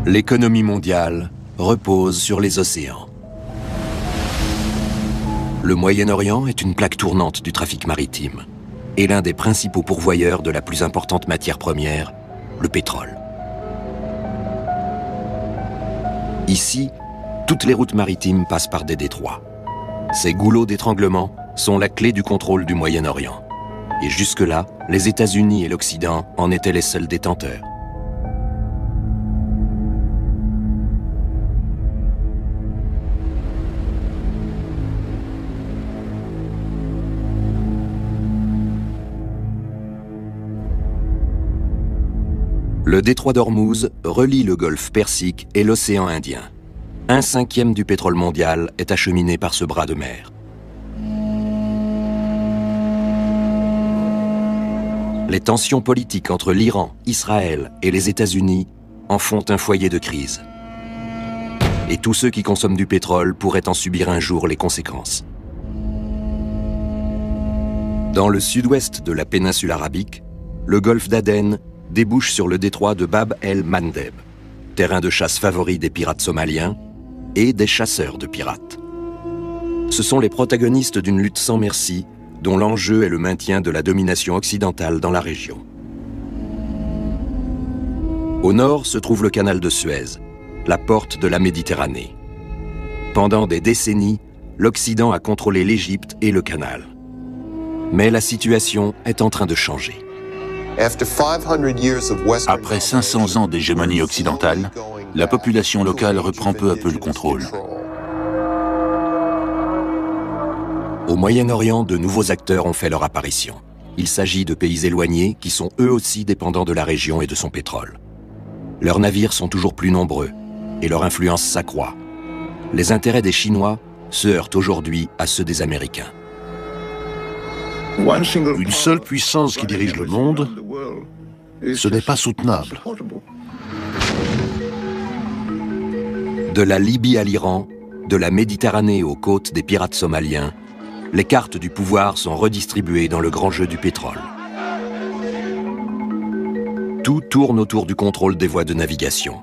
L'économie mondiale repose sur les océans. Le Moyen-Orient est une plaque tournante du trafic maritime et l'un des principaux pourvoyeurs de la plus importante matière première, le pétrole. Ici, toutes les routes maritimes passent par des détroits. Ces goulots d'étranglement sont la clé du contrôle du Moyen-Orient. Et jusque-là, les États-Unis et l'Occident en étaient les seuls détenteurs. Le détroit d'Ormuz relie le golfe Persique et l'océan Indien. 1/5 du pétrole mondial est acheminé par ce bras de mer. Les tensions politiques entre l'Iran, Israël et les États-Unis en font un foyer de crise. Et tous ceux qui consomment du pétrole pourraient en subir un jour les conséquences. Dans le sud-ouest de la péninsule arabique, le golfe d'Aden débouche sur le détroit de Bab el-Mandeb, terrain de chasse favori des pirates somaliens et des chasseurs de pirates. Ce sont les protagonistes d'une lutte sans merci dont l'enjeu est le maintien de la domination occidentale dans la région. Au nord se trouve le canal de Suez, la porte de la Méditerranée. Pendant des décennies, l'Occident a contrôlé l'Égypte et le canal. Mais la situation est en train de changer. Après 500 ans d'hégémonie occidentale, la population locale reprend peu à peu le contrôle. Au Moyen-Orient, de nouveaux acteurs ont fait leur apparition. Il s'agit de pays éloignés qui sont eux aussi dépendants de la région et de son pétrole. Leurs navires sont toujours plus nombreux et leur influence s'accroît. Les intérêts des Chinois se heurtent aujourd'hui à ceux des Américains. Une seule puissance qui dirige le monde, ce n'est pas soutenable. De la Libye à l'Iran, de la Méditerranée aux côtes des pirates somaliens, les cartes du pouvoir sont redistribuées dans le grand jeu du pétrole. Tout tourne autour du contrôle des voies de navigation.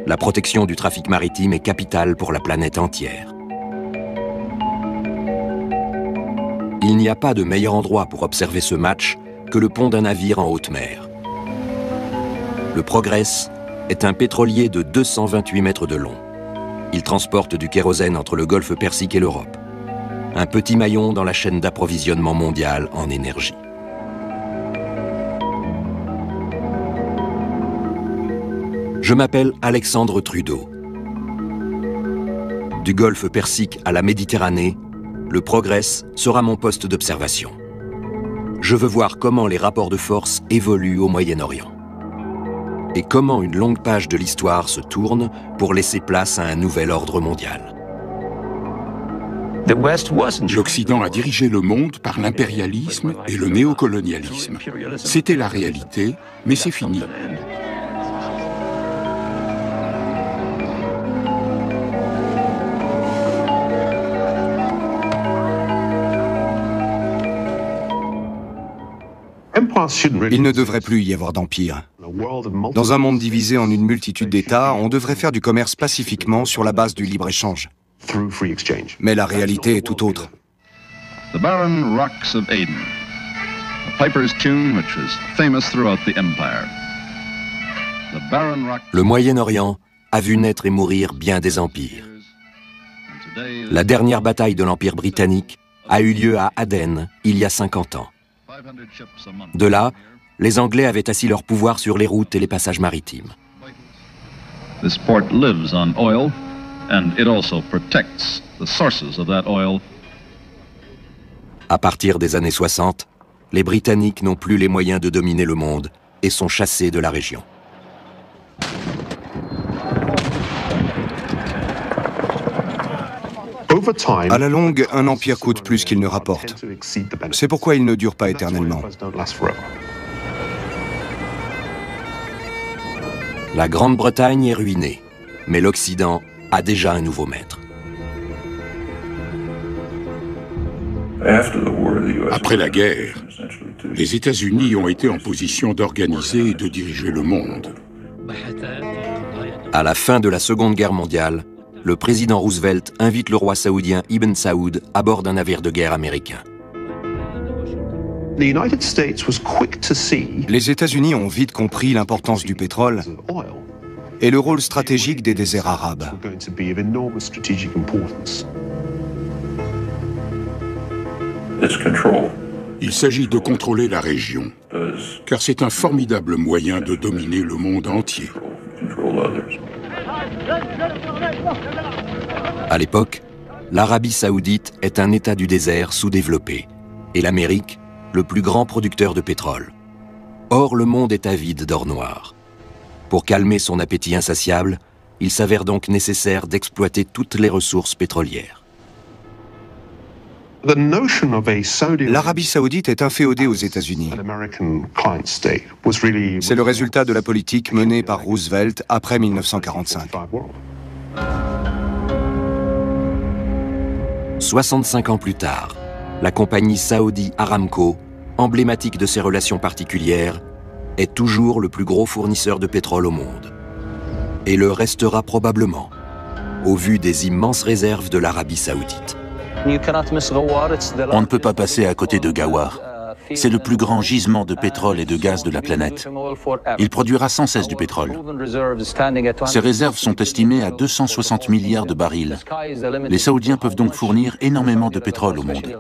La protection du trafic maritime est capitale pour la planète entière. Il n'y a pas de meilleur endroit pour observer ce match que le pont d'un navire en haute mer. Le Progress est un pétrolier de 228 mètres de long. Il transporte du kérosène entre le golfe Persique et l'Europe. Un petit maillon dans la chaîne d'approvisionnement mondiale en énergie. Je m'appelle Alexandre Trudeau. Du golfe Persique à la Méditerranée, le Progress sera mon poste d'observation. Je veux voir comment les rapports de force évoluent au Moyen-Orient. Et comment une longue page de l'histoire se tourne pour laisser place à un nouvel ordre mondial. L'Occident a dirigé le monde par l'impérialisme et le néocolonialisme. C'était la réalité, mais c'est fini. Il ne devrait plus y avoir d'empire. Dans un monde divisé en une multitude d'États, on devrait faire du commerce pacifiquement sur la base du libre-échange. Mais la réalité est tout autre. The barren rocks of Aden, a piper's tune which was famous throughout the empire. The barren rock... Le Moyen-Orient a vu naître et mourir bien des empires. La dernière bataille de l'Empire britannique a eu lieu à Aden il y a 50 ans. De là, les Anglais avaient assis leur pouvoir sur les routes et les passages maritimes. This port lives on oil, and it also protects the sources of that oil. À partir des années 60, les Britanniques n'ont plus les moyens de dominer le monde et sont chassés de la région. À la longue, un empire coûte plus qu'il ne rapporte. C'est pourquoi il ne dure pas éternellement. La Grande-Bretagne est ruinée, mais l'Occident a déjà un nouveau maître. Après la guerre, les États-Unis ont été en position d'organiser et de diriger le monde. À la fin de la Seconde Guerre mondiale, le président Roosevelt invite le roi saoudien Ibn Saoud à bord d'un navire de guerre américain. Les États-Unis ont vite compris l'importance du pétrole et le rôle stratégique des déserts arabes. Il s'agit de contrôler la région, car c'est un formidable moyen de dominer le monde entier. À l'époque, l'Arabie saoudite est un État du désert sous-développé et l'Amérique, le plus grand producteur de pétrole. Or, le monde est avide d'or noir. Pour calmer son appétit insatiable, il s'avère donc nécessaire d'exploiter toutes les ressources pétrolières. L'Arabie saoudite est inféodée aux États-Unis. C'est le résultat de la politique menée par Roosevelt après 1945. 65 ans plus tard, la compagnie Saudi Aramco, emblématique de ses relations particulières, est toujours le plus gros fournisseur de pétrole au monde. Et le restera probablement, au vu des immenses réserves de l'Arabie saoudite. On ne peut pas passer à côté de Ghawar. C'est le plus grand gisement de pétrole et de gaz de la planète. Il produira sans cesse du pétrole. Ses réserves sont estimées à 260 milliards de barils. Les Saoudiens peuvent donc fournir énormément de pétrole au monde.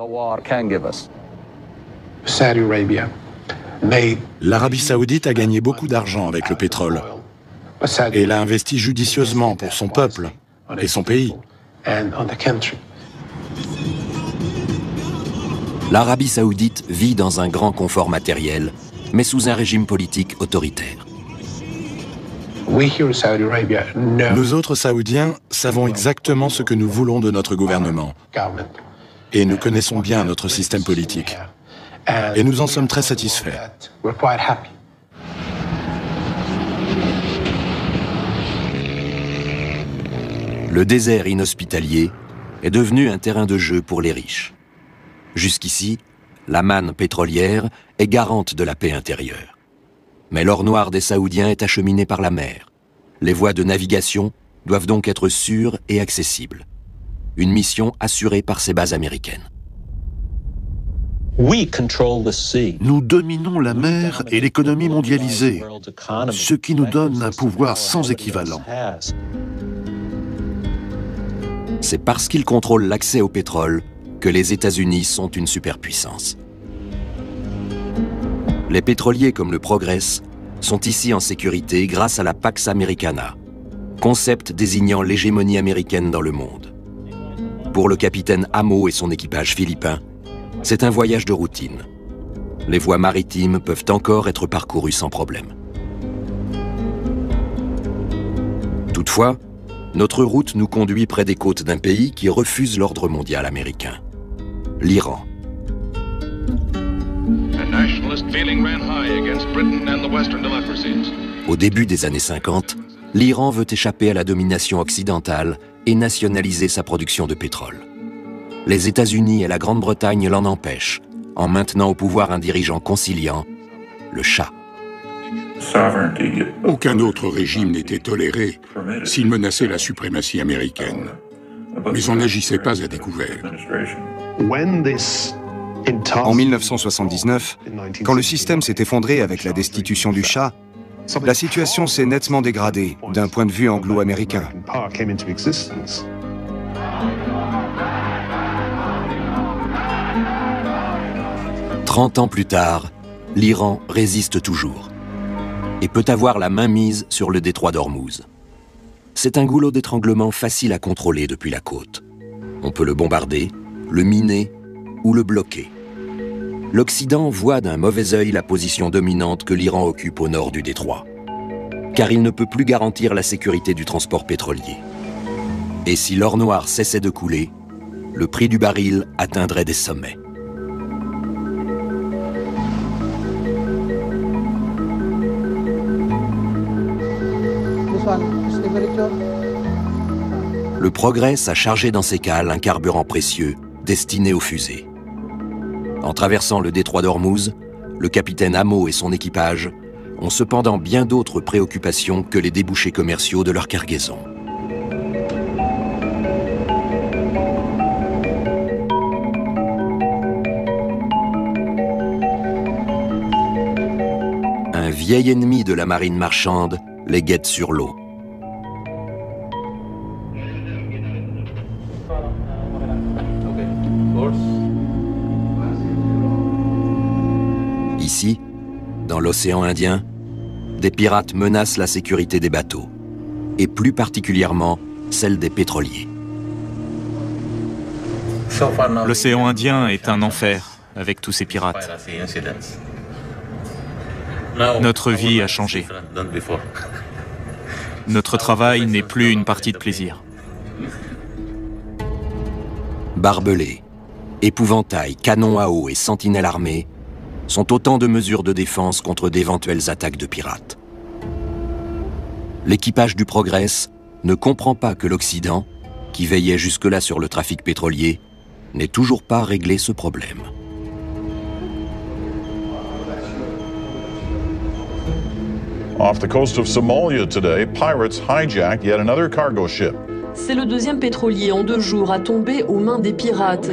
L'Arabie saoudite a gagné beaucoup d'argent avec le pétrole. Et l'a investi judicieusement pour son peuple et son pays. L'Arabie saoudite vit dans un grand confort matériel, mais sous un régime politique autoritaire. Nous autres Saoudiens savons exactement ce que nous voulons de notre gouvernement. Et nous connaissons bien notre système politique. Et nous en sommes très satisfaits. Le désert inhospitalier est devenu un terrain de jeu pour les riches. Jusqu'ici, la manne pétrolière est garante de la paix intérieure. Mais l'or noir des Saoudiens est acheminé par la mer. Les voies de navigation doivent donc être sûres et accessibles. Une mission assurée par ces bases américaines. Nous dominons la mer et l'économie mondialisée, ce qui nous donne un pouvoir sans équivalent. C'est parce qu'ils contrôlent l'accès au pétrole que les États-Unis sont une superpuissance. Les pétroliers comme le Progress sont ici en sécurité grâce à la Pax Americana, concept désignant l'hégémonie américaine dans le monde. Pour le capitaine Amo et son équipage philippin, c'est un voyage de routine. Les voies maritimes peuvent encore être parcourues sans problème. Toutefois, notre route nous conduit près des côtes d'un pays qui refuse l'ordre mondial américain, l'Iran. Au début des années 50, l'Iran veut échapper à la domination occidentale et nationaliser sa production de pétrole. Les États-Unis et la Grande-Bretagne l'en empêchent, en maintenant au pouvoir un dirigeant conciliant, le Shah. Aucun autre régime n'était toléré s'il menaçait la suprématie américaine. Mais on n'agissait pas à découvert. En 1979, quand le système s'est effondré avec la destitution du Shah, la situation s'est nettement dégradée d'un point de vue anglo-américain. « 30 ans plus tard, l'Iran résiste toujours et peut avoir la main mise sur le détroit d'Ormuz. C'est un goulot d'étranglement facile à contrôler depuis la côte. On peut le bombarder, le miner ou le bloquer. L'Occident voit d'un mauvais œil la position dominante que l'Iran occupe au nord du détroit, car il ne peut plus garantir la sécurité du transport pétrolier. Et si l'or noir cessait de couler, le prix du baril atteindrait des sommets. Le Progress a chargé dans ses cales un carburant précieux destiné aux fusées. En traversant le détroit d'Ormuz, le capitaine Amo et son équipage ont cependant bien d'autres préoccupations que les débouchés commerciaux de leur cargaison. Un vieil ennemi de la marine marchande les guette sur l'eau. Ici, dans l'océan Indien, des pirates menacent la sécurité des bateaux, et plus particulièrement celle des pétroliers. L'océan Indien est un enfer avec tous ces pirates. Notre vie a changé. Notre travail n'est plus une partie de plaisir. Barbelés, épouvantails, canons à eau et sentinelles armées sont autant de mesures de défense contre d'éventuelles attaques de pirates. L'équipage du Progress ne comprend pas que l'Occident, qui veillait jusque-là sur le trafic pétrolier, n'ait toujours pas réglé ce problème. Off the coast of Somalia today, pirates hijacked yet another cargo ship. C'est le deuxième pétrolier en 2 jours à tomber aux mains des pirates.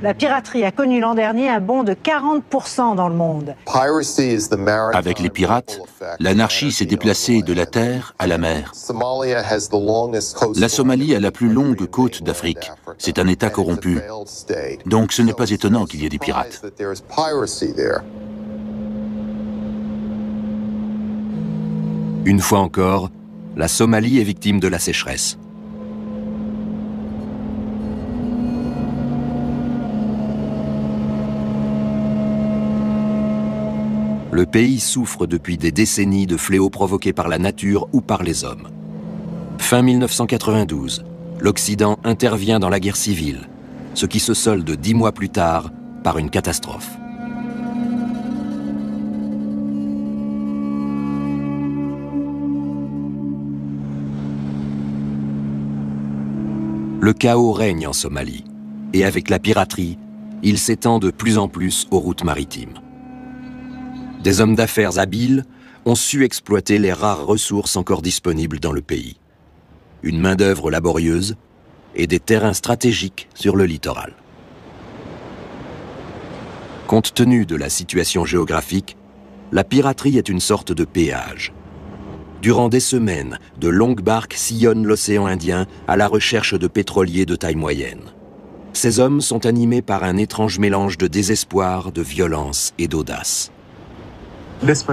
La piraterie a connu l'an dernier un bond de 40% dans le monde. Avec les pirates, l'anarchie s'est déplacée de la terre à la mer. La Somalie a la plus longue côte d'Afrique. C'est un État corrompu. Donc ce n'est pas étonnant qu'il y ait des pirates. Une fois encore, la Somalie est victime de la sécheresse. Le pays souffre depuis des décennies de fléaux provoqués par la nature ou par les hommes. Fin 1992, l'Occident intervient dans la guerre civile, ce qui se solde 10 mois plus tard par une catastrophe. Le chaos règne en Somalie, et avec la piraterie, il s'étend de plus en plus aux routes maritimes. Des hommes d'affaires habiles ont su exploiter les rares ressources encore disponibles dans le pays. Une main-d'œuvre laborieuse et des terrains stratégiques sur le littoral. Compte tenu de la situation géographique, la piraterie est une sorte de péage. Durant des semaines, de longues barques sillonnent l'océan Indien à la recherche de pétroliers de taille moyenne. Ces hommes sont animés par un étrange mélange de désespoir, de violence et d'audace.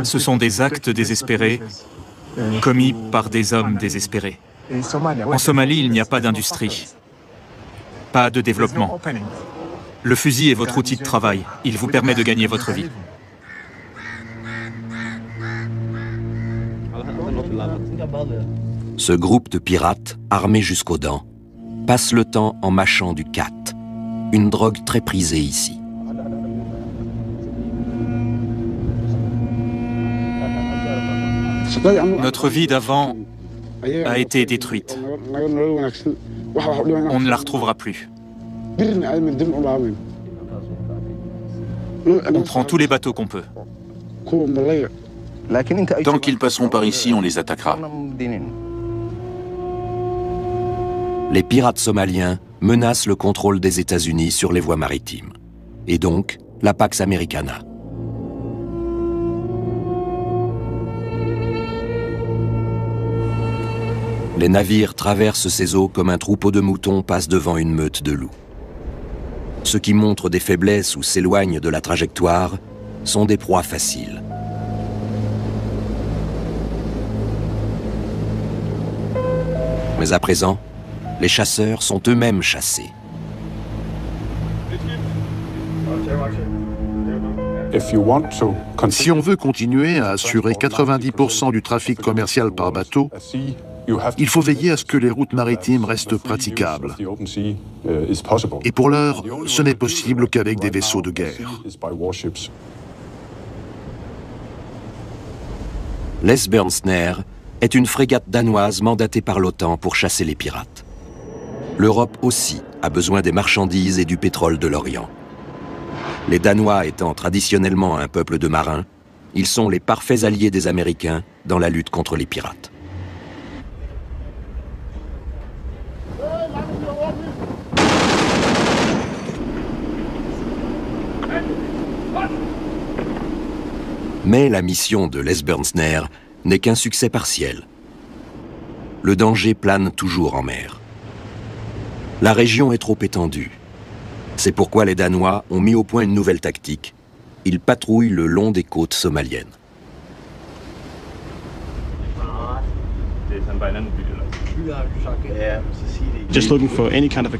Ce sont des actes désespérés commis par des hommes désespérés. En Somalie, il n'y a pas d'industrie, pas de développement. Le fusil est votre outil de travail. Il vous permet de gagner votre vie. Ce groupe de pirates, armés jusqu'aux dents, passe le temps en mâchant du khat, une drogue très prisée ici. Notre vie d'avant a été détruite. On ne la retrouvera plus. On prend tous les bateaux qu'on peut. Tant qu'ils passeront par ici, on les attaquera. Les pirates somaliens menacent le contrôle des États-Unis sur les voies maritimes, et donc la Pax Americana. Les navires traversent ces eaux comme un troupeau de moutons passe devant une meute de loups. Ceux qui montrent des faiblesses ou s'éloignent de la trajectoire sont des proies faciles. Mais à présent, les chasseurs sont eux-mêmes chassés. Si on veut continuer à assurer 90% du trafic commercial par bateau, il faut veiller à ce que les routes maritimes restent praticables. Et pour l'heure, ce n'est possible qu'avec des vaisseaux de guerre. L'Esbjørnstjerne est une frégate danoise mandatée par l'OTAN pour chasser les pirates. L'Europe aussi a besoin des marchandises et du pétrole de l'Orient. Les Danois étant traditionnellement un peuple de marins, ils sont les parfaits alliés des Américains dans la lutte contre les pirates. Mais la mission de l'Esbjörnsnær n'est qu'un succès partiel. Le danger plane toujours en mer. La région est trop étendue. C'est pourquoi les Danois ont mis au point une nouvelle tactique. Ils patrouillent le long des côtes somaliennes.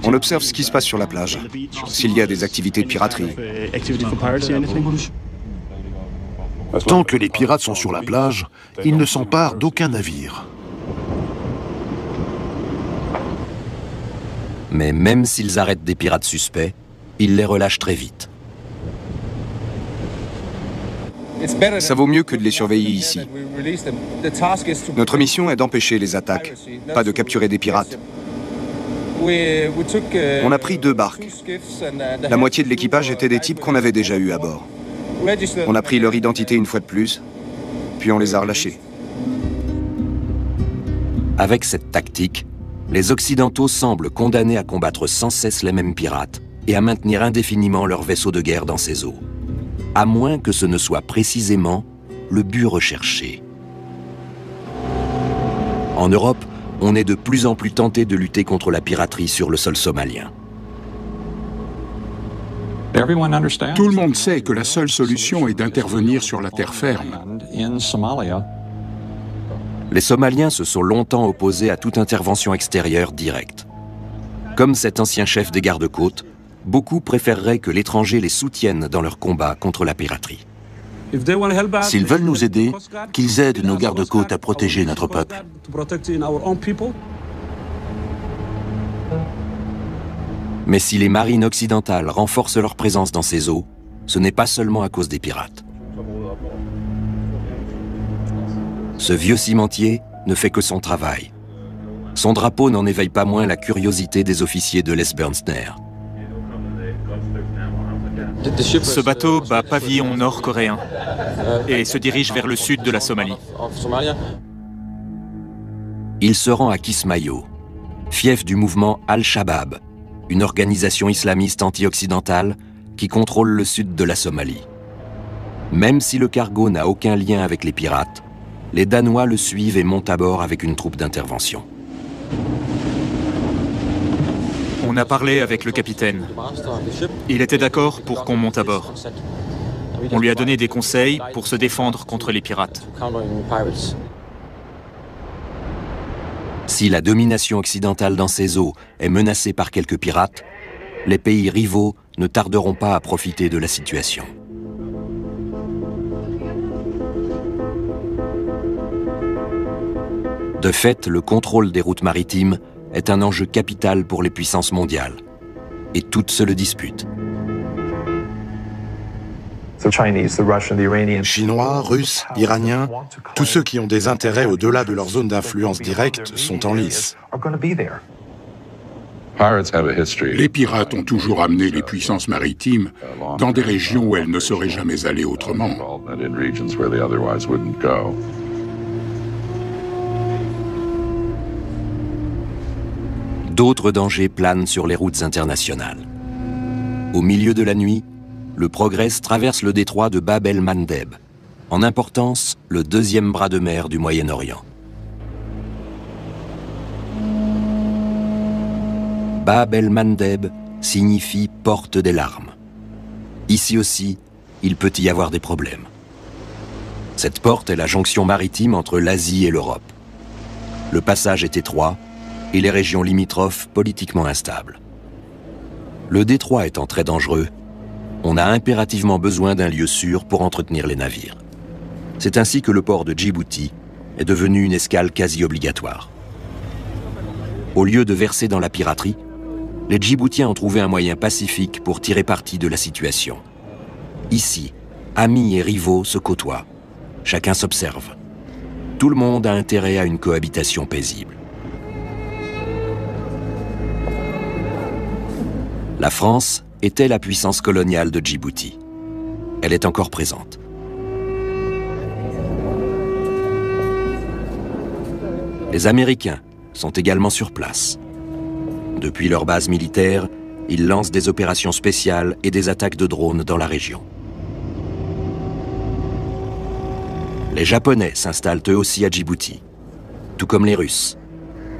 On observe ce qui se passe sur la plage, s'il y a des activités de piraterie. Tant que les pirates sont sur la plage, ils ne s'emparent d'aucun navire. Mais même s'ils arrêtent des pirates suspects, ils les relâchent très vite. Ça vaut mieux que de les surveiller ici. Notre mission est d'empêcher les attaques, pas de capturer des pirates. On a pris 2 barques. La moitié de l'équipage étaient des types qu'on avait déjà eus à bord. On a pris leur identité une fois de plus, puis on les a relâchés. Avec cette tactique, les Occidentaux semblent condamnés à combattre sans cesse les mêmes pirates et à maintenir indéfiniment leurs vaisseaux de guerre dans ces eaux, à moins que ce ne soit précisément le but recherché. En Europe, on est de plus en plus tenté de lutter contre la piraterie sur le sol somalien. Tout le monde sait que la seule solution est d'intervenir sur la terre ferme. Les Somaliens se sont longtemps opposés à toute intervention extérieure directe. Comme cet ancien chef des gardes-côtes, beaucoup préféreraient que l'étranger les soutienne dans leur combat contre la piraterie. S'ils veulent nous aider, qu'ils aident nos gardes-côtes à protéger notre peuple. Mais si les marines occidentales renforcent leur présence dans ces eaux, ce n'est pas seulement à cause des pirates. Ce vieux cimentier ne fait que son travail. Son drapeau n'en éveille pas moins la curiosité des officiers de l'Esbjörnsnær. Ce bateau bat pavillon nord-coréen et se dirige vers le sud de la Somalie. Il se rend à Kismayo, fief du mouvement Al-Shabaab, une organisation islamiste anti-occidentale qui contrôle le sud de la Somalie. Même si le cargo n'a aucun lien avec les pirates, les Danois le suivent et montent à bord avec une troupe d'intervention. On a parlé avec le capitaine. Il était d'accord pour qu'on monte à bord. On lui a donné des conseils pour se défendre contre les pirates. Si la domination occidentale dans ces eaux est menacée par quelques pirates, les pays rivaux ne tarderont pas à profiter de la situation. De fait, le contrôle des routes maritimes est un enjeu capital pour les puissances mondiales. Et toutes se le disputent. Chinois, Russes, Iraniens, tous ceux qui ont des intérêts au-delà de leur zone d'influence directe sont en lice. Les pirates ont toujours amené les puissances maritimes dans des régions où elles ne seraient jamais allées autrement. D'autres dangers planent sur les routes internationales. Au milieu de la nuit, le Progress traverse le détroit de Bab el-Mandeb, en importance le 2e bras de mer du Moyen-Orient. Bab el-Mandeb signifie « porte des larmes ». Ici aussi, il peut y avoir des problèmes. Cette porte est la jonction maritime entre l'Asie et l'Europe. Le passage est étroit et les régions limitrophes politiquement instables. Le détroit étant très dangereux, on a impérativement besoin d'un lieu sûr pour entretenir les navires. C'est ainsi que le port de Djibouti est devenu une escale quasi obligatoire. Au lieu de verser dans la piraterie, les Djiboutiens ont trouvé un moyen pacifique pour tirer parti de la situation. Ici, amis et rivaux se côtoient. Chacun s'observe. Tout le monde a intérêt à une cohabitation paisible. La France était la puissance coloniale de Djibouti. elle est encore présente. Les Américains sont également sur place. Depuis leur base militaire, ils lancent des opérations spéciales et des attaques de drones dans la région. Les Japonais s'installent eux aussi à Djibouti, tout comme les Russes.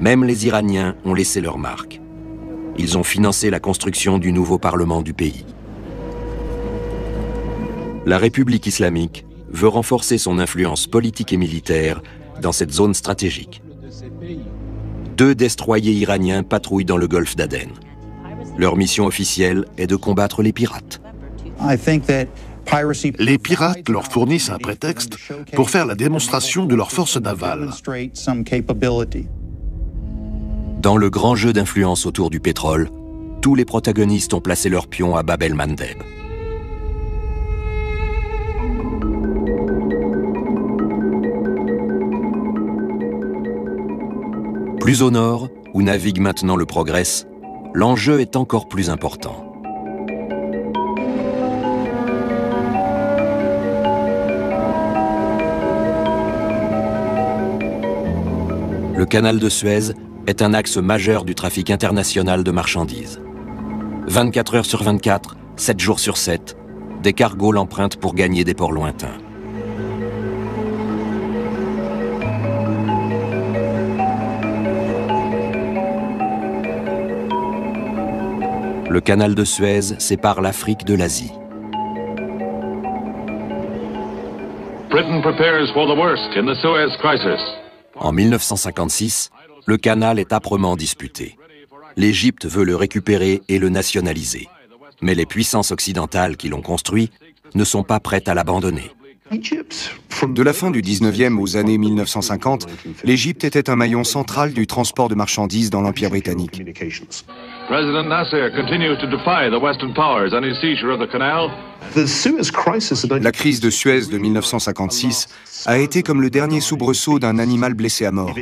Même les Iraniens ont laissé leur marque. Ils ont financé la construction du nouveau parlement du pays. La République islamique veut renforcer son influence politique et militaire dans cette zone stratégique. 2 destroyers iraniens patrouillent dans le golfe d'Aden. Leur mission officielle est de combattre les pirates. Les pirates leur fournissent un prétexte pour faire la démonstration de leur force navale. Dans le grand jeu d'influence autour du pétrole, tous les protagonistes ont placé leur pion à Bab el-Mandeb. Plus au nord, où navigue maintenant le Progress, l'enjeu est encore plus important. Le canal de Suez est un axe majeur du trafic international de marchandises. 24 heures sur 24, 7 jours sur 7, des cargos l'empruntent pour gagner des ports lointains. Le canal de Suez sépare l'Afrique de l'Asie. Britain prepares for the worst in the Suez crisis. En 1956, le canal est âprement disputé. L'Égypte veut le récupérer et le nationaliser. Mais les puissances occidentales qui l'ont construit ne sont pas prêtes à l'abandonner. De la fin du 19e aux années 1950, l'Égypte était un maillon central du transport de marchandises dans l'Empire britannique. President Nasser continues to defy the Western powers on his seizure of the canal. La crise de Suez de 1956 a été comme le dernier soubresaut d'un animal blessé à mort.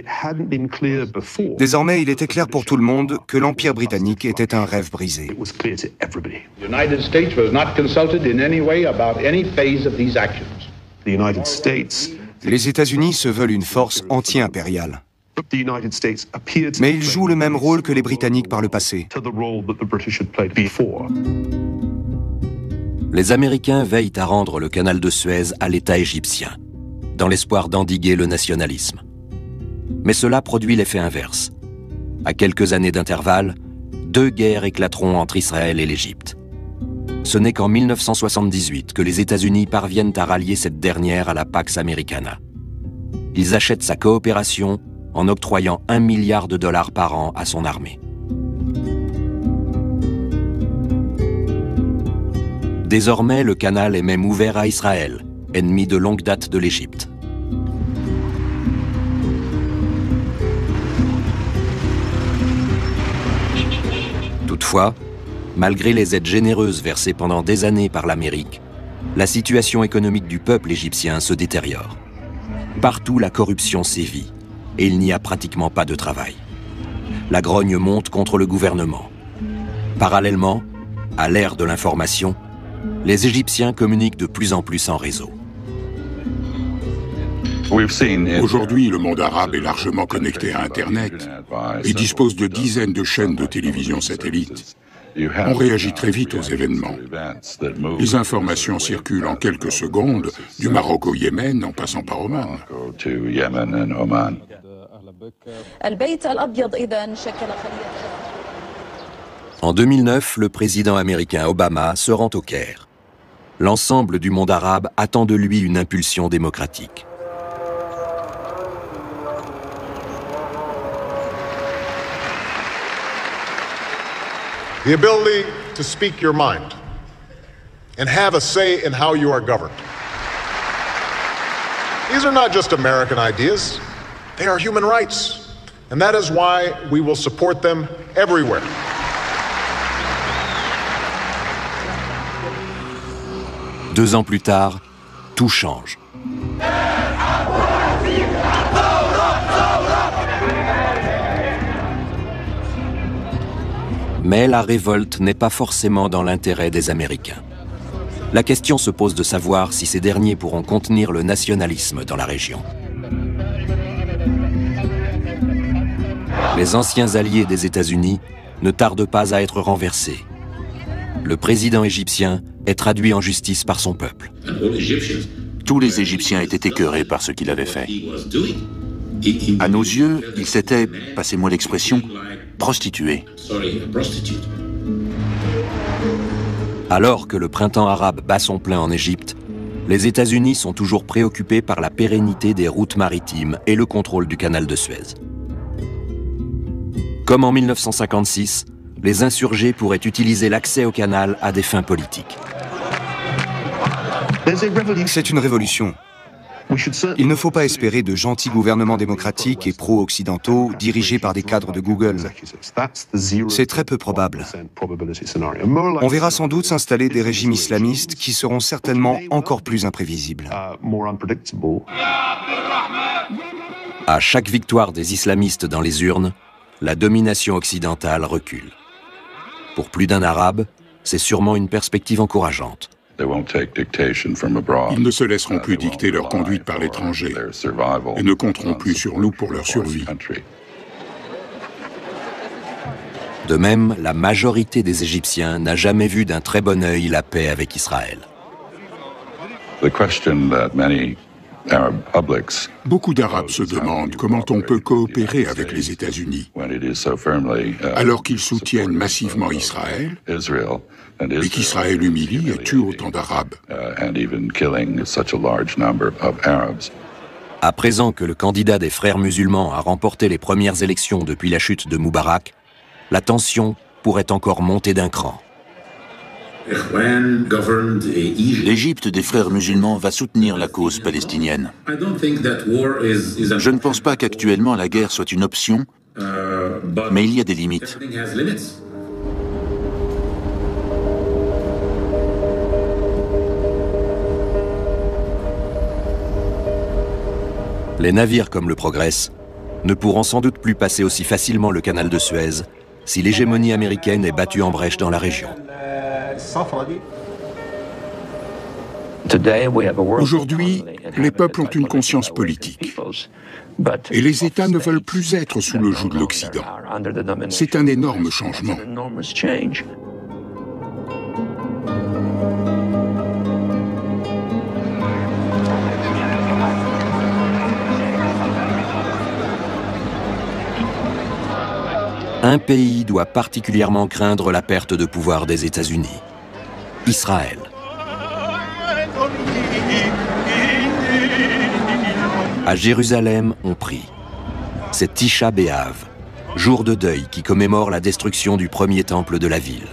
Désormais, il était clair pour tout le monde que l'Empire britannique était un rêve brisé. Les États-Unis se veulent une force anti-impériale. Mais ils jouent le même rôle que les Britanniques par le passé. Les Américains veillent à rendre le canal de Suez à l'État égyptien, dans l'espoir d'endiguer le nationalisme. Mais cela produit l'effet inverse. À quelques années d'intervalle, 2 guerres éclateront entre Israël et l'Égypte. Ce n'est qu'en 1978 que les États-Unis parviennent à rallier cette dernière à la Pax Americana. Ils achètent sa coopération en octroyant $1 milliard par an à son armée. Désormais, le canal est même ouvert à Israël, ennemi de longue date de l'Égypte. Toutefois, malgré les aides généreuses versées pendant des années par l'Amérique, la situation économique du peuple égyptien se détériore. Partout, la corruption sévit et il n'y a pratiquement pas de travail. La grogne monte contre le gouvernement. Parallèlement, à l'ère de l'information, les Égyptiens communiquent de plus en plus en réseau. Aujourd'hui, le monde arabe est largement connecté à Internet et dispose de dizaines de chaînes de télévision satellites. On réagit très vite aux événements. Les informations circulent en quelques secondes, du Maroc au Yémen en passant par Oman. En 2009, le président américain Obama se rend au Caire. L'ensemble du monde arabe attend de lui une impulsion démocratique. The ability to speak your mind and have a say in how you are governed. These are not just American ideas, they are human rights, and that is why we will support them everywhere. Deux ans plus tard, tout change. Mais la révolte n'est pas forcément dans l'intérêt des Américains. La question se pose de savoir si ces derniers pourront contenir le nationalisme dans la région. Les anciens alliés des États-Unis ne tardent pas à être renversés. Le président égyptien est traduit en justice par son peuple. Tous les Égyptiens étaient écœurés par ce qu'il avait fait. À nos yeux, il s'était, passez-moi l'expression, prostitué. Alors que le printemps arabe bat son plein en Égypte, les États-Unis sont toujours préoccupés par la pérennité des routes maritimes et le contrôle du canal de Suez. Comme en 1956, les insurgés pourraient utiliser l'accès au canal à des fins politiques. C'est une révolution. Il ne faut pas espérer de gentils gouvernements démocratiques et pro-occidentaux dirigés par des cadres de Google. C'est très peu probable. On verra sans doute s'installer des régimes islamistes qui seront certainement encore plus imprévisibles. À chaque victoire des islamistes dans les urnes, la domination occidentale recule. Pour plus d'un Arabe, c'est sûrement une perspective encourageante. Ils ne se laisseront plus dicter leur conduite par l'étranger et ne compteront plus sur nous pour leur survie. De même, la majorité des Égyptiens n'a jamais vu d'un très bon œil la paix avec Israël. Beaucoup d'Arabes se demandent comment on peut coopérer avec les États-Unis alors qu'ils soutiennent massivement Israël et qu'Israël humilie et tue autant d'Arabes. À présent que le candidat des frères musulmans a remporté les premières élections depuis la chute de Moubarak, la tension pourrait encore monter d'un cran. L'Égypte des frères musulmans va soutenir la cause palestinienne. Je ne pense pas qu'actuellement la guerre soit une option, mais il y a des limites. Les navires comme le Progress ne pourront sans doute plus passer aussi facilement le canal de Suez si l'hégémonie américaine est battue en brèche dans la région. Aujourd'hui, les peuples ont une conscience politique. Et les États ne veulent plus être sous le joug de l'Occident. C'est un énorme changement. Un pays doit particulièrement craindre la perte de pouvoir des États-Unis, Israël. À Jérusalem, on prie. C'est Tisha B'Av, jour de deuil qui commémore la destruction du premier temple de la ville.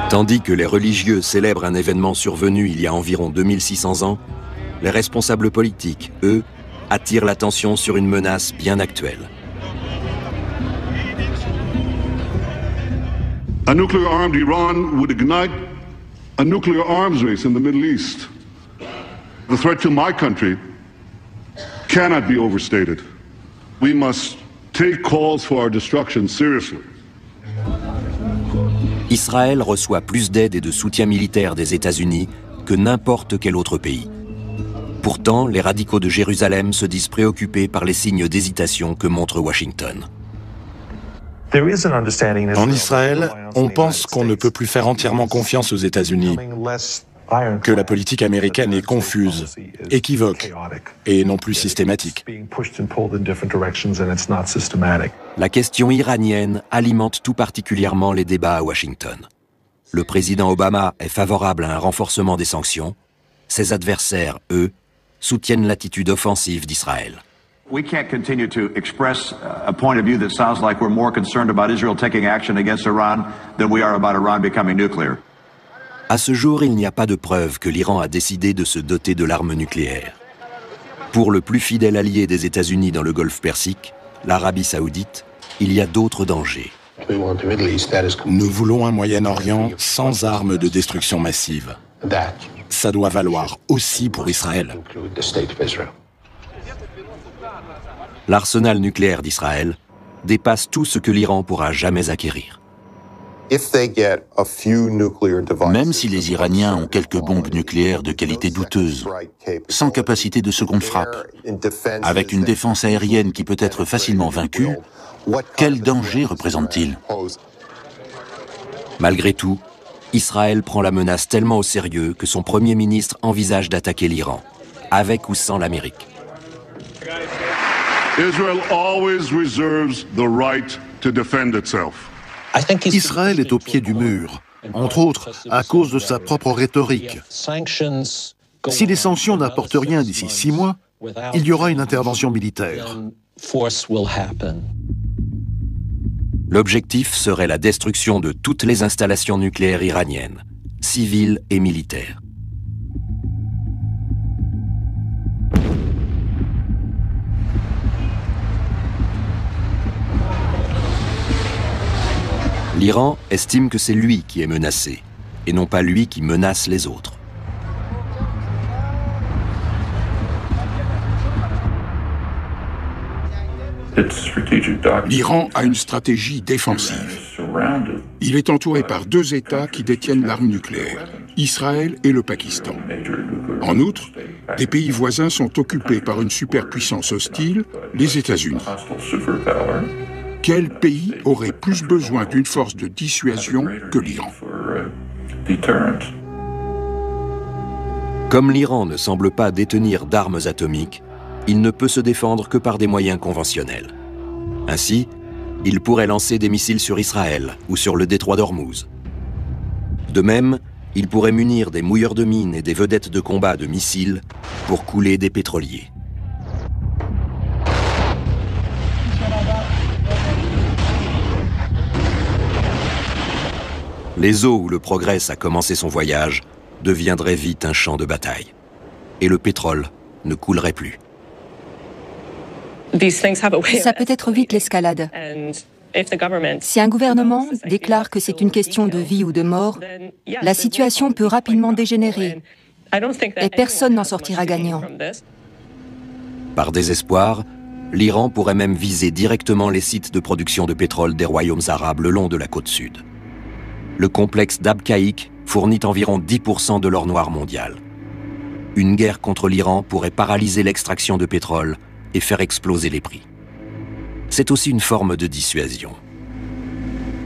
Tandis que les religieux célèbrent un événement survenu il y a environ 2600 ans, les responsables politiques, eux, attirent l'attention sur une menace bien actuelle. A nuclear-armed Iran would ignite a nuclear arms race in the Middle East. The threat to my country cannot be overstated. We must take calls for our destruction seriously. Israël reçoit plus d'aide et de soutien militaire des États-Unis que n'importe quel autre pays. Pourtant, les radicaux de Jérusalem se disent préoccupés par les signes d'hésitation que montre Washington. En Israël, on pense qu'on ne peut plus faire entièrement confiance aux États-Unis, que la politique américaine est confuse, équivoque et non plus systématique. La question iranienne alimente tout particulièrement les débats à Washington. Le président Obama est favorable à un renforcement des sanctions. Ses adversaires, eux, soutiennent l'attitude offensive d'Israël. We can't continue to express a point of view that sounds like we're more concerned about Israel taking action against Iran than we are about Iran becoming nuclear. À ce jour, il n'y a pas de preuve que l'Iran a décidé de se doter de l'arme nucléaire. Pour le plus fidèle allié des États-Unis dans le Golfe Persique, l'Arabie Saoudite, il y a d'autres dangers. Nous voulons un Moyen-Orient sans armes de destruction massive. Ça doit valoir aussi pour Israël. L'arsenal nucléaire d'Israël dépasse tout ce que l'Iran pourra jamais acquérir. Même si les Iraniens ont quelques bombes nucléaires de qualité douteuse, sans capacité de seconde frappe, avec une défense aérienne qui peut être facilement vaincue, quel danger représente-t-il? Malgré tout, Israël prend la menace tellement au sérieux que son Premier ministre envisage d'attaquer l'Iran, avec ou sans l'Amérique. Israël est au pied du mur, entre autres à cause de sa propre rhétorique. Si les sanctions n'apportent rien d'ici 6 mois, il y aura une intervention militaire. L'objectif serait la destruction de toutes les installations nucléaires iraniennes, civiles et militaires. L'Iran estime que c'est lui qui est menacé, et non pas lui qui menace les autres. L'Iran a une stratégie défensive. Il est entouré par 2 États qui détiennent l'arme nucléaire, Israël et le Pakistan. En outre, des pays voisins sont occupés par une superpuissance hostile, les États-Unis. Quel pays aurait plus besoin d'une force de dissuasion que l'Iran? Comme l'Iran ne semble pas détenir d'armes atomiques, il ne peut se défendre que par des moyens conventionnels. Ainsi, il pourrait lancer des missiles sur Israël ou sur le détroit d'Ormuz. De même, il pourrait munir des mouilleurs de mines et des vedettes de combat de missiles pour couler des pétroliers. Les eaux où le Progress a commencé son voyage deviendraient vite un champ de bataille. Et le pétrole ne coulerait plus. Ça peut être vite l'escalade. Si un gouvernement déclare que c'est une question de vie ou de mort, la situation peut rapidement dégénérer et personne n'en sortira gagnant. Par désespoir, l'Iran pourrait même viser directement les sites de production de pétrole des royaumes arabes le long de la côte sud. Le complexe d'Abqaiq fournit environ 10% de l'or noir mondial. Une guerre contre l'Iran pourrait paralyser l'extraction de pétrole et faire exploser les prix. C'est aussi une forme de dissuasion.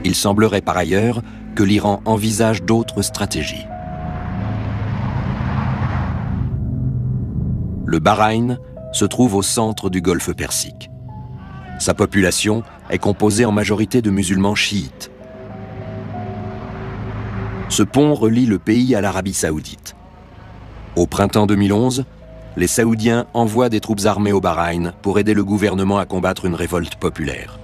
Il semblerait par ailleurs que l'Iran envisage d'autres stratégies. Le Bahreïn se trouve au centre du golfe Persique. Sa population est composée en majorité de musulmans chiites. Ce pont relie le pays à l'Arabie saoudite. Au printemps 2011, les Saoudiens envoient des troupes armées au Bahreïn pour aider le gouvernement à combattre une révolte populaire.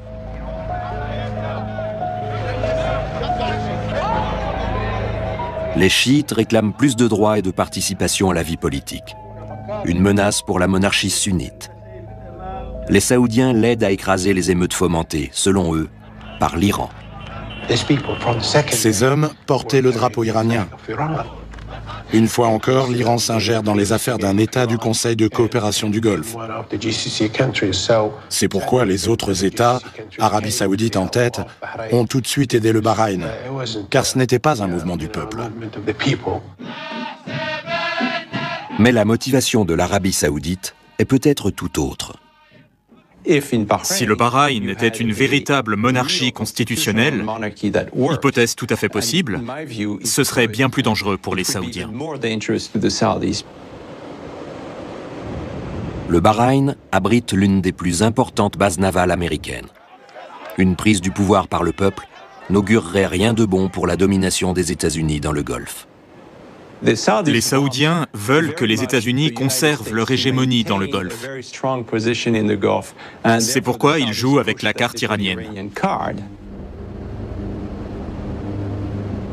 Les chiites réclament plus de droits et de participation à la vie politique. Une menace pour la monarchie sunnite. Les Saoudiens l'aident à écraser les émeutes fomentées, selon eux, par l'Iran. Ces hommes portaient le drapeau iranien. Une fois encore, l'Iran s'ingère dans les affaires d'un État du Conseil de coopération du Golfe. C'est pourquoi les autres États, Arabie Saoudite en tête, ont tout de suite aidé le Bahreïn, car ce n'était pas un mouvement du peuple. Mais la motivation de l'Arabie Saoudite est peut-être tout autre. Si le Bahreïn était une véritable monarchie constitutionnelle, hypothèse tout à fait possible, ce serait bien plus dangereux pour les Saoudiens. Le Bahreïn abrite l'une des plus importantes bases navales américaines. Une prise du pouvoir par le peuple n'augurerait rien de bon pour la domination des États-Unis dans le Golfe. Les Saoudiens veulent que les États-Unis conservent leur hégémonie dans le Golfe. C'est pourquoi ils jouent avec la carte iranienne.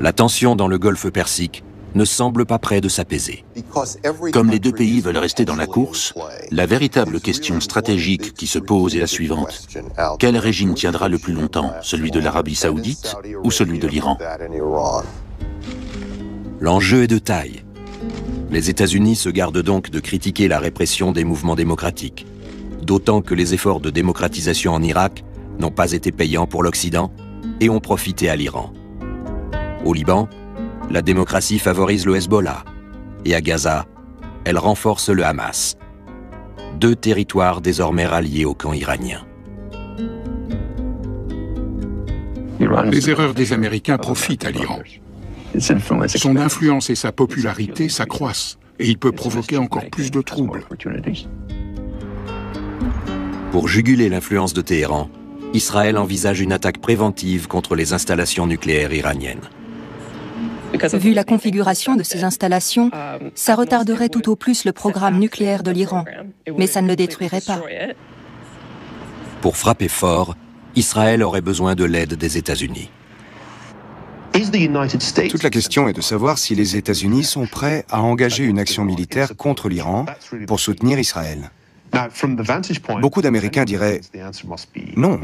La tension dans le Golfe Persique ne semble pas près de s'apaiser. Comme les deux pays veulent rester dans la course, la véritable question stratégique qui se pose est la suivante. Quel régime tiendra le plus longtemps, celui de l'Arabie saoudite ou celui de l'Iran ? L'enjeu est de taille. Les États-Unis se gardent donc de critiquer la répression des mouvements démocratiques, d'autant que les efforts de démocratisation en Irak n'ont pas été payants pour l'Occident et ont profité à l'Iran. Au Liban, la démocratie favorise le Hezbollah et à Gaza, elle renforce le Hamas. 2 territoires désormais ralliés au camp iranien. Les erreurs des Américains profitent à l'Iran. Son influence et sa popularité s'accroissent et il peut provoquer encore plus de troubles. Pour juguler l'influence de Téhéran, Israël envisage une attaque préventive contre les installations nucléaires iraniennes. Vu la configuration de ces installations, ça retarderait tout au plus le programme nucléaire de l'Iran, mais ça ne le détruirait pas. Pour frapper fort, Israël aurait besoin de l'aide des États-Unis. Toute la question est de savoir si les États-Unis sont prêts à engager une action militaire contre l'Iran pour soutenir Israël. Beaucoup d'Américains diraient « Non,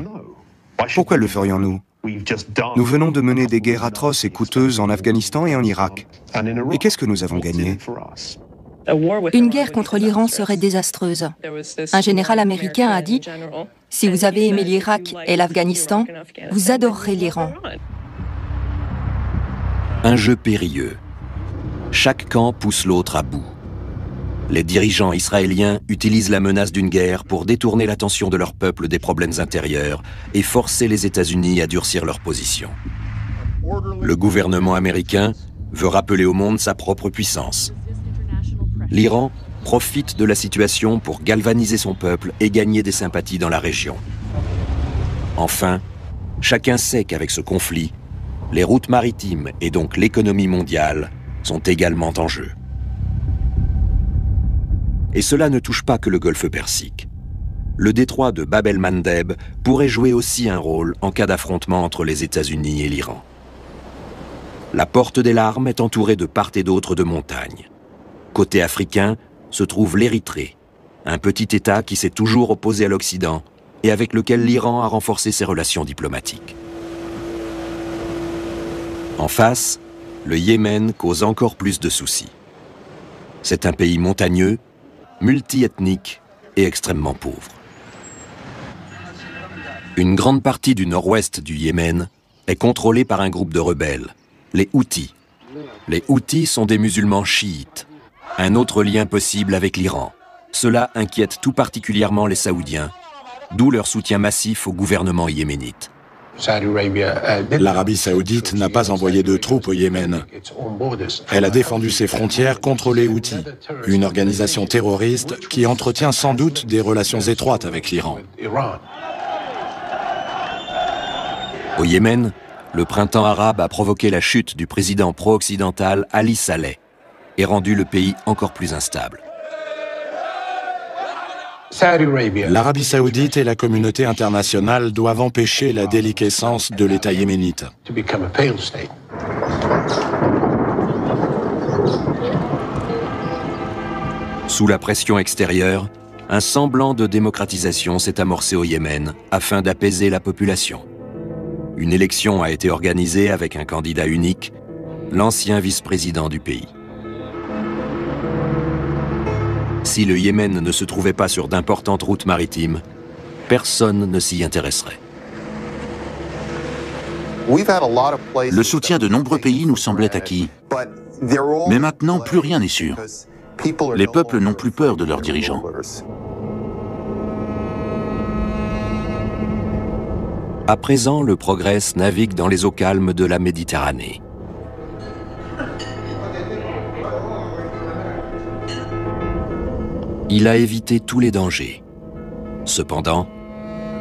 pourquoi le ferions-nous ? Nous venons de mener des guerres atroces et coûteuses en Afghanistan et en Irak. Et qu'est-ce que nous avons gagné ? Une guerre contre l'Iran serait désastreuse. Un général américain a dit « Si vous avez aimé l'Irak et l'Afghanistan, vous adorerez l'Iran. » Un jeu périlleux. Chaque camp pousse l'autre à bout. Les dirigeants israéliens utilisent la menace d'une guerre pour détourner l'attention de leur peuple des problèmes intérieurs et forcer les États-Unis à durcir leur position. Le gouvernement américain veut rappeler au monde sa propre puissance. L'Iran profite de la situation pour galvaniser son peuple et gagner des sympathies dans la région. Enfin, chacun sait qu'avec ce conflit, les routes maritimes et donc l'économie mondiale sont également en jeu. Et cela ne touche pas que le golfe Persique. Le détroit de Bab el-Mandeb pourrait jouer aussi un rôle en cas d'affrontement entre les États-Unis et l'Iran. La porte des larmes est entourée de part et d'autre de montagnes. Côté africain se trouve l'Érythrée, un petit État qui s'est toujours opposé à l'Occident et avec lequel l'Iran a renforcé ses relations diplomatiques. En face, le Yémen cause encore plus de soucis. C'est un pays montagneux, multi-ethnique et extrêmement pauvre. Une grande partie du nord-ouest du Yémen est contrôlée par un groupe de rebelles, les Houthis. Les Houthis sont des musulmans chiites, un autre lien possible avec l'Iran. Cela inquiète tout particulièrement les Saoudiens, d'où leur soutien massif au gouvernement yéménite. L'Arabie saoudite n'a pas envoyé de troupes au Yémen. Elle a défendu ses frontières contre les Houthis, une organisation terroriste qui entretient sans doute des relations étroites avec l'Iran. Au Yémen, le printemps arabe a provoqué la chute du président pro-occidental Ali Saleh et rendu le pays encore plus instable. L'Arabie saoudite et la communauté internationale doivent empêcher la déliquescence de l'État yéménite. Sous la pression extérieure, un semblant de démocratisation s'est amorcé au Yémen afin d'apaiser la population. Une élection a été organisée avec un candidat unique, l'ancien vice-président du pays. Si le Yémen ne se trouvait pas sur d'importantes routes maritimes, personne ne s'y intéresserait. Le soutien de nombreux pays nous semblait acquis. Mais maintenant, plus rien n'est sûr. Les peuples n'ont plus peur de leurs dirigeants. À présent, le Progress navigue dans les eaux calmes de la Méditerranée. Il a évité tous les dangers. Cependant,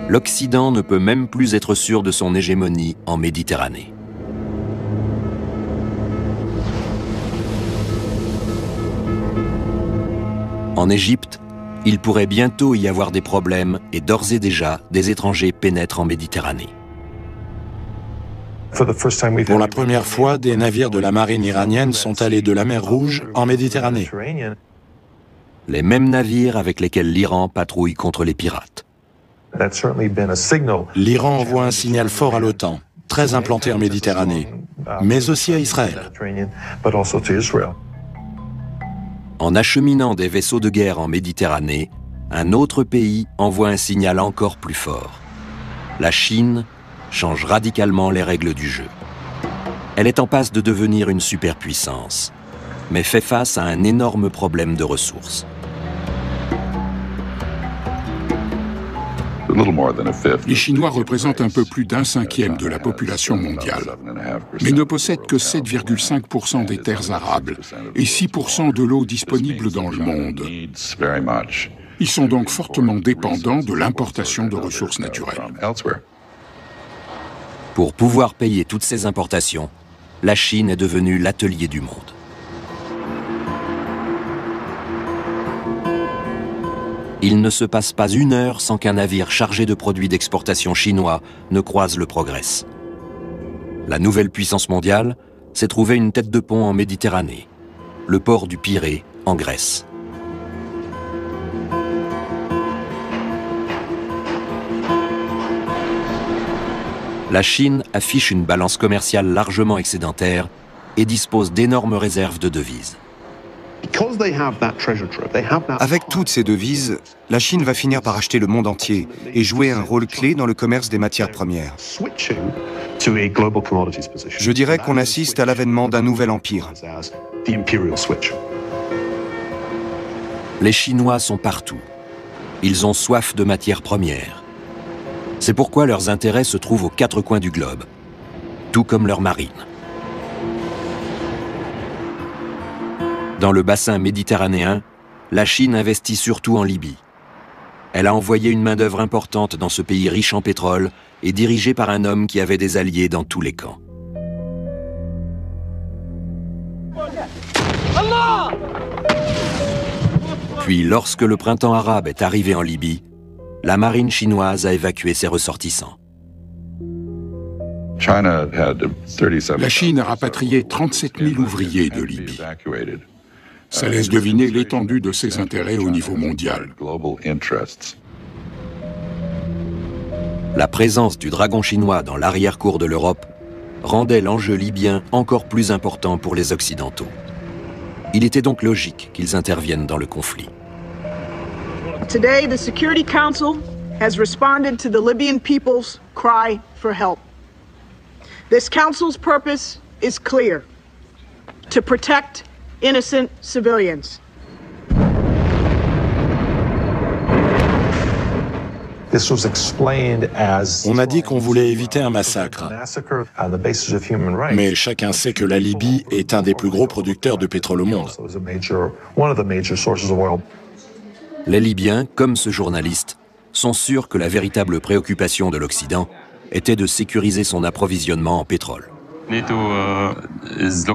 l'Occident ne peut même plus être sûr de son hégémonie en Méditerranée. En Égypte, il pourrait bientôt y avoir des problèmes et d'ores et déjà, des étrangers pénètrent en Méditerranée. Pour la première fois, des navires de la marine iranienne sont allés de la mer Rouge en Méditerranée. Les mêmes navires avec lesquels l'Iran patrouille contre les pirates. L'Iran envoie un signal fort à l'OTAN, très implanté en Méditerranée, mais aussi à Israël. En acheminant des vaisseaux de guerre en Méditerranée, un autre pays envoie un signal encore plus fort. La Chine change radicalement les règles du jeu. Elle est en passe de devenir une superpuissance, mais fait face à un énorme problème de ressources. Les Chinois représentent un peu plus d'un cinquième de la population mondiale, mais ne possèdent que 7,5% des terres arables et 6% de l'eau disponible dans le monde. Ils sont donc fortement dépendants de l'importation de ressources naturelles. Pour pouvoir payer toutes ces importations, la Chine est devenue l'atelier du monde. Il ne se passe pas une heure sans qu'un navire chargé de produits d'exportation chinois ne croise le Progress. La nouvelle puissance mondiale s'est trouvée une tête de pont en Méditerranée, le port du Pirée en Grèce. La Chine affiche une balance commerciale largement excédentaire et dispose d'énormes réserves de devises. Avec toutes ces devises, la Chine va finir par acheter le monde entier et jouer un rôle clé dans le commerce des matières premières. Je dirais qu'on assiste à l'avènement d'un nouvel empire. Les Chinois sont partout. Ils ont soif de matières premières. C'est pourquoi leurs intérêts se trouvent aux quatre coins du globe, tout comme leur marine. Dans le bassin méditerranéen, la Chine investit surtout en Libye. Elle a envoyé une main-d'œuvre importante dans ce pays riche en pétrole et dirigé par un homme qui avait des alliés dans tous les camps. Puis, lorsque le printemps arabe est arrivé en Libye, la marine chinoise a évacué ses ressortissants. La Chine a rapatrié 37 000 ouvriers de Libye. Ça laisse deviner l'étendue de ses intérêts au niveau mondial. La présence du dragon chinois dans l'arrière-cour de l'Europe rendait l'enjeu libyen encore plus important pour les Occidentaux. Il était donc logique qu'ils interviennent dans le conflit. Today, the Security Council has responded to the Libyan people's cry for help. This council's purpose is clear: to protect innocent civilians. On a dit qu'on voulait éviter un massacre. Mais chacun sait que la Libye est un des plus gros producteurs de pétrole au monde. Les Libyens, comme ce journaliste, sont sûrs que la véritable préoccupation de l'Occident était de sécuriser son approvisionnement en pétrole.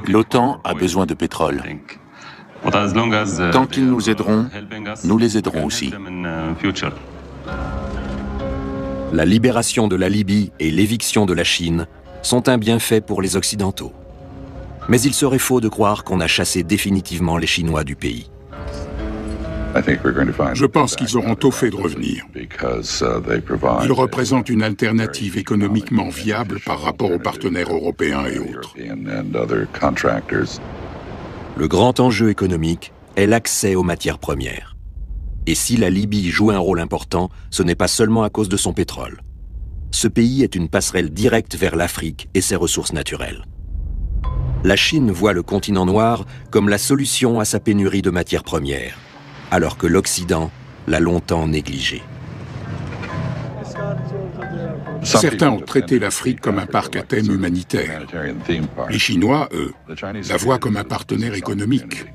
L'OTAN a besoin de pétrole. Tant qu'ils nous aideront, nous les aiderons aussi. La libération de la Libye et l'éviction de la Chine sont un bienfait pour les Occidentaux. Mais il serait faux de croire qu'on a chassé définitivement les Chinois du pays. Je pense qu'ils auront tôt fait de revenir. Ils représentent une alternative économiquement viable par rapport aux partenaires européens et autres. Le grand enjeu économique est l'accès aux matières premières. Et si la Libye joue un rôle important, ce n'est pas seulement à cause de son pétrole. Ce pays est une passerelle directe vers l'Afrique et ses ressources naturelles. La Chine voit le continent noir comme la solution à sa pénurie de matières premières, alors que l'Occident l'a longtemps négligé. Certains ont traité l'Afrique comme un parc à thème humanitaire. Les Chinois, eux, la voient comme un partenaire économique.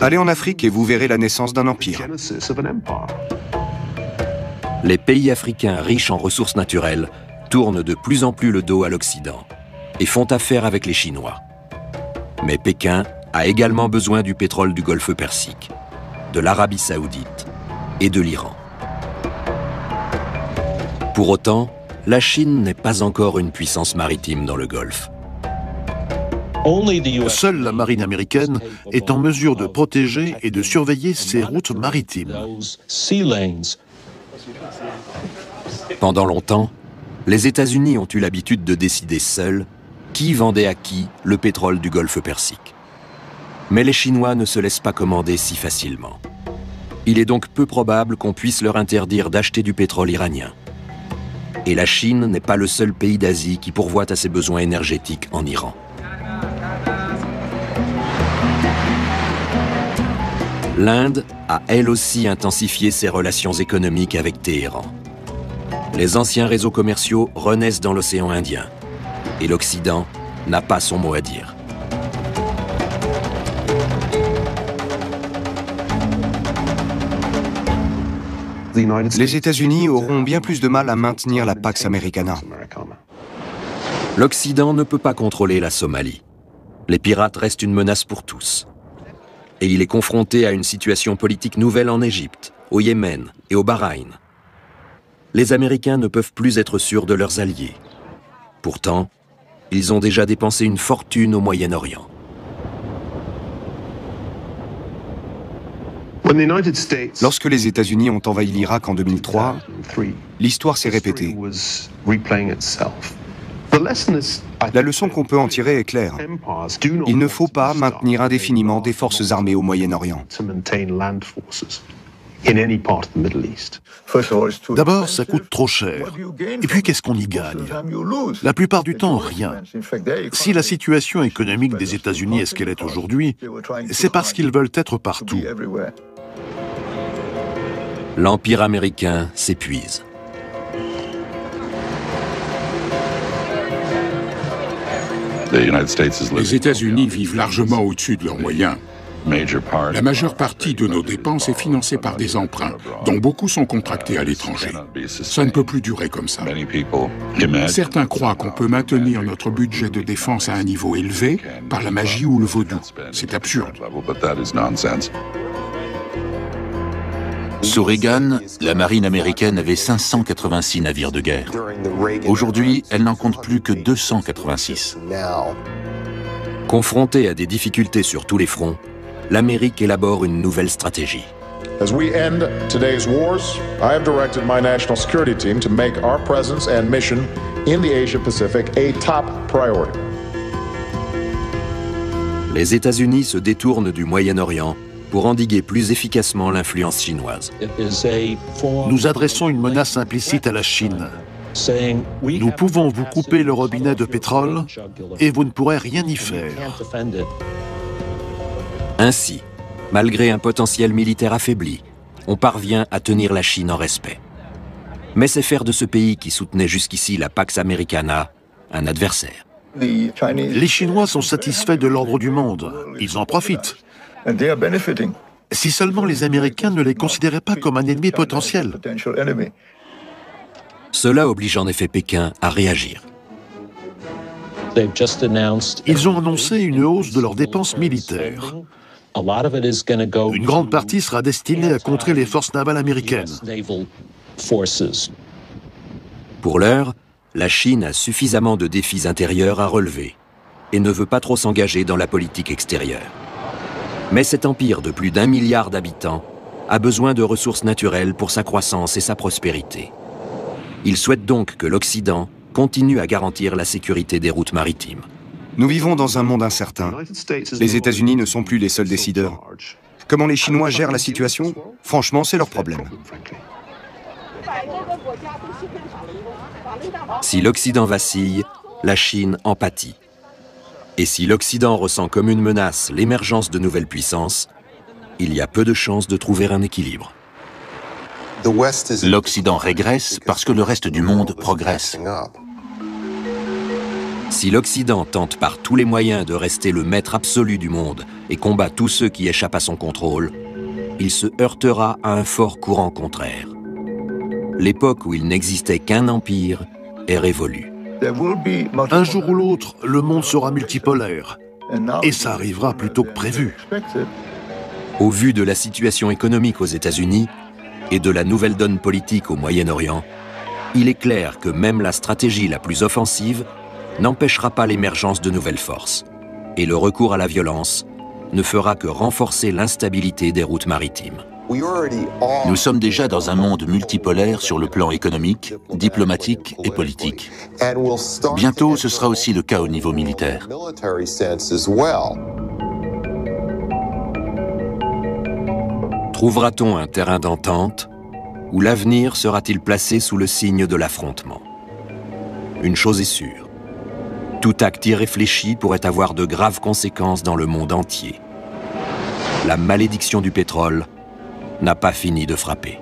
Allez en Afrique et vous verrez la naissance d'un empire. Les pays africains riches en ressources naturelles tournent de plus en plus le dos à l'Occident et font affaire avec les Chinois. Mais Pékin a également besoin du pétrole du Golfe Persique, de l'Arabie Saoudite et de l'Iran. Pour autant, la Chine n'est pas encore une puissance maritime dans le Golfe. Seule la marine américaine est en mesure de protéger et de surveiller ses routes maritimes. Pendant longtemps, les États-Unis ont eu l'habitude de décider seuls qui vendait à qui le pétrole du Golfe Persique. Mais les Chinois ne se laissent pas commander si facilement. Il est donc peu probable qu'on puisse leur interdire d'acheter du pétrole iranien. Et la Chine n'est pas le seul pays d'Asie qui pourvoit à ses besoins énergétiques en Iran. L'Inde a elle aussi intensifié ses relations économiques avec Téhéran. Les anciens réseaux commerciaux renaissent dans l'océan Indien. Et l'Occident n'a pas son mot à dire. Les États-Unis auront bien plus de mal à maintenir la Pax Americana. L'Occident ne peut pas contrôler la Somalie. Les pirates restent une menace pour tous. Et il est confronté à une situation politique nouvelle en Égypte, au Yémen et au Bahreïn. Les Américains ne peuvent plus être sûrs de leurs alliés. Pourtant, ils ont déjà dépensé une fortune au Moyen-Orient. Lorsque les États-Unis ont envahi l'Irak en 2003, l'histoire s'est répétée. La leçon qu'on peut en tirer est claire. Il ne faut pas maintenir indéfiniment des forces armées au Moyen-Orient. D'abord, ça coûte trop cher. Et puis, qu'est-ce qu'on y gagne? La plupart du temps, rien. Si la situation économique des États-Unis est ce qu'elle est aujourd'hui, c'est parce qu'ils veulent être partout. L'Empire américain s'épuise. Les États-Unis vivent largement au-dessus de leurs moyens. La majeure partie de nos dépenses est financée par des emprunts, dont beaucoup sont contractés à l'étranger. Ça ne peut plus durer comme ça. Certains croient qu'on peut maintenir notre budget de défense à un niveau élevé par la magie ou le vaudou. C'est absurde. Sous Reagan, la marine américaine avait 586 navires de guerre. Aujourd'hui, elle n'en compte plus que 286. Confrontée à des difficultés sur tous les fronts, l'Amérique élabore une nouvelle stratégie. As we end today's wars, I have directed my national security team to make our presence and mission in the Asia-Pacific a top priority. Les États-Unis se détournent du Moyen-Orient pour endiguer plus efficacement l'influence chinoise. Nous adressons une menace implicite à la Chine. Nous pouvons vous couper le robinet de pétrole et vous ne pourrez rien y faire. Ainsi, malgré un potentiel militaire affaibli, on parvient à tenir la Chine en respect. Mais c'est faire de ce pays qui soutenait jusqu'ici la Pax Americana un adversaire. Les Chinois sont satisfaits de l'ordre du monde. Ils en profitent. Si seulement les Américains ne les considéraient pas comme un ennemi potentiel. Cela oblige en effet Pékin à réagir. Ils ont annoncé une hausse de leurs dépenses militaires. Une grande partie sera destinée à contrer les forces navales américaines. Pour l'heure, la Chine a suffisamment de défis intérieurs à relever et ne veut pas trop s'engager dans la politique extérieure. Mais cet empire de plus d'1 milliard d'habitants a besoin de ressources naturelles pour sa croissance et sa prospérité. Il souhaite donc que l'Occident continue à garantir la sécurité des routes maritimes. Nous vivons dans un monde incertain. Les États-Unis ne sont plus les seuls décideurs. Comment les Chinois gèrent la situation? Franchement, c'est leur problème. Si l'Occident vacille, la Chine en pâtit. Et si l'Occident ressent comme une menace l'émergence de nouvelles puissances, il y a peu de chances de trouver un équilibre. L'Occident régresse parce que le reste du monde progresse. Si l'Occident tente par tous les moyens de rester le maître absolu du monde et combat tous ceux qui échappent à son contrôle, il se heurtera à un fort courant contraire. L'époque où il n'existait qu'un empire est révolue. Un jour ou l'autre, le monde sera multipolaire. Et ça arrivera plus tôt que prévu. Au vu de la situation économique aux États-Unis et de la nouvelle donne politique au Moyen-Orient, il est clair que même la stratégie la plus offensive n'empêchera pas l'émergence de nouvelles forces. Et le recours à la violence ne fera que renforcer l'instabilité des routes maritimes. Nous sommes déjà dans un monde multipolaire sur le plan économique, diplomatique et politique. Bientôt, ce sera aussi le cas au niveau militaire. Trouvera-t-on un terrain d'entente ou l'avenir sera-t-il placé sous le signe de l'affrontement? Une chose est sûre, tout acte irréfléchi pourrait avoir de graves conséquences dans le monde entier. La malédiction du pétrole n'a pas fini de frapper.